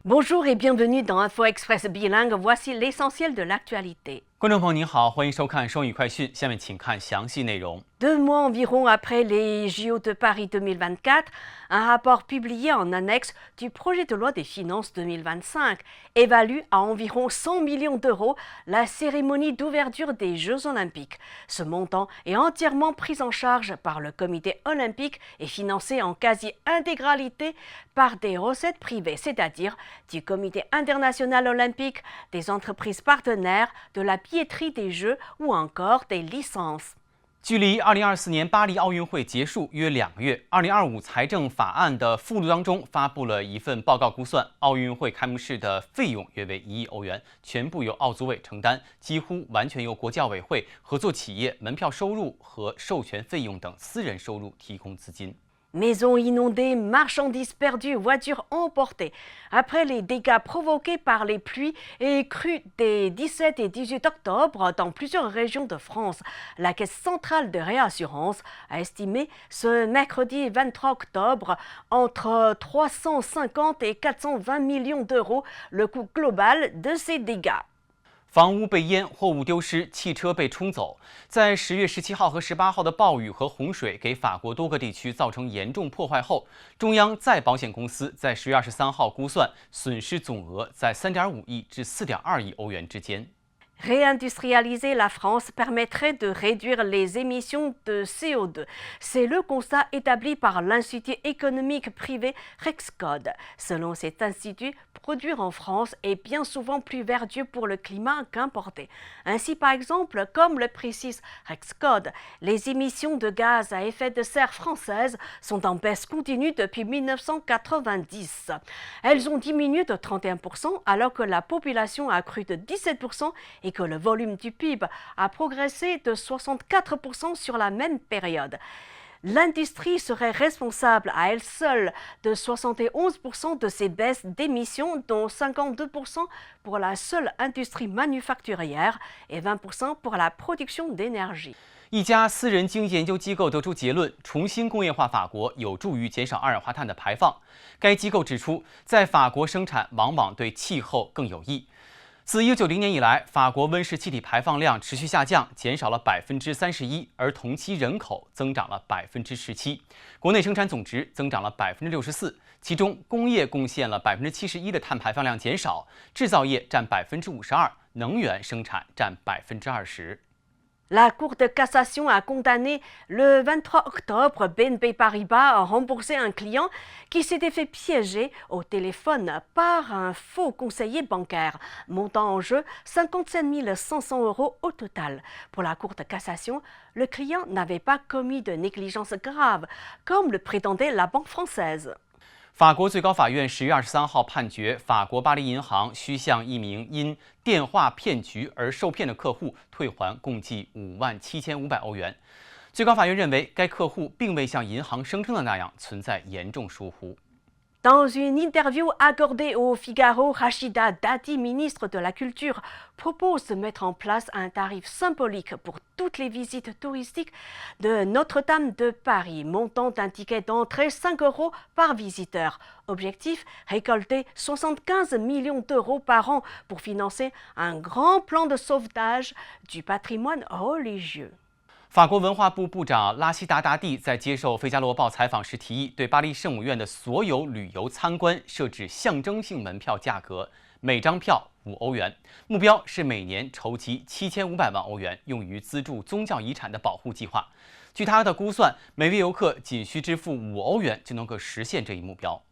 Bonjour et bienvenue dans Info Express bilingue. Voici l'essentiel de l'actualité. 观众朋友您好，欢迎收看双语快讯。下面请看详细内容。 2 mois environ après les JO de Paris 2024, un rapport publié en annexe du projet de loi des finances 2025 évalue à environ 100 millions d'euros la cérémonie d'ouverture des Jeux olympiques. Ce montant est entièrement pris en charge par le comité olympique et financé en quasi-intégralité par des recettes privées, c'est-à-dire du comité international olympique, des entreprises partenaires, de la billetterie des Jeux ou encore des licences. 距离2024年巴黎奥运会结束约2个月，2025财政法案的附录当中发布了一份报告，估算奥运会开幕式的费用约为1亿欧元，全部由奥组委承担，几乎完全由国际奥委会、合作企业、门票收入和授权费用等私人收入提供资金。 Maisons inondées, marchandises perdues, voitures emportées. Après les dégâts provoqués par les pluies et crues des 17 et 18 octobre dans plusieurs régions de France, la Caisse centrale de réassurance a estimé ce mercredi 23 octobre entre 350 et 420 millions d'euros le coût global de ces dégâts. 房屋被淹，货物丢失，汽车被冲走。在10月17号和18号的暴雨和洪水给法国多个地区造成严重破坏后，中央再保险公司在10月23号估算损失总额在3.5亿至4.2亿欧元之间。 Réindustrialiser la France permettrait de réduire les émissions de CO2. C'est le constat établi par l'Institut économique privé Rexcode. Selon cet institut, produire en France est bien souvent plus vertueux pour le climat qu'importer. Ainsi, par exemple, comme le précise Rexcode, les émissions de gaz à effet de serre françaises sont en baisse continue depuis 1990. Elles ont diminué de 31% alors que la population a crû de 17% et que le volume du PIB a progressé de 64% sur la même période. L'industrie serait responsable à elle seule de 71% de ces baisses d'émissions, dont 52% pour la seule industrie manufacturière et 20% pour la production d'énergie. 一家私人经济研究机构得出结论，重新工业化法国有助于减少二氧化碳的排放。该机构指出，在法国生产往往对气候更有益。 自1990年以来，法国温室气体排放量持续下降，减少了31%，而同期人口增长了17%，国内生产总值增长了64%，其中工业贡献了71%的碳排放量减少，制造业占52%，能源生产占20%。 La Cour de cassation a condamné le 23 octobre BNP Paribas à rembourser un client qui s'était fait piéger au téléphone par un faux conseiller bancaire, montant en jeu 57 500 € au total. Pour la Cour de cassation, le client n'avait pas commis de négligence grave, comme le prétendait la banque française. 法国最高法院10月23号判决，法国巴黎银行需向一名因电话骗局而受骗的客户退还共计57500欧元。最高法院认为，该客户并未像银行声称的那样存在严重疏忽。 Dans une interview accordée au Figaro, Rachida Dati, ministre de la Culture, propose de mettre en place un tarif symbolique pour toutes les visites touristiques de Notre-Dame de Paris, montant d'un ticket d'entrée 5 € par visiteur. Objectif, récolter 75 millions d'euros par an pour financer un grand plan de sauvetage du patrimoine religieux. 法国文化部部长拉希达达蒂在接受《费加罗报》采访时提议，对巴黎圣母院的所有旅游参观设置象征性门票价格，每张票5欧元，目标是每年筹集7500万欧元，用于资助宗教遗产的保护计划。据他的估算，每位游客仅需支付5欧元就能够实现这一目标。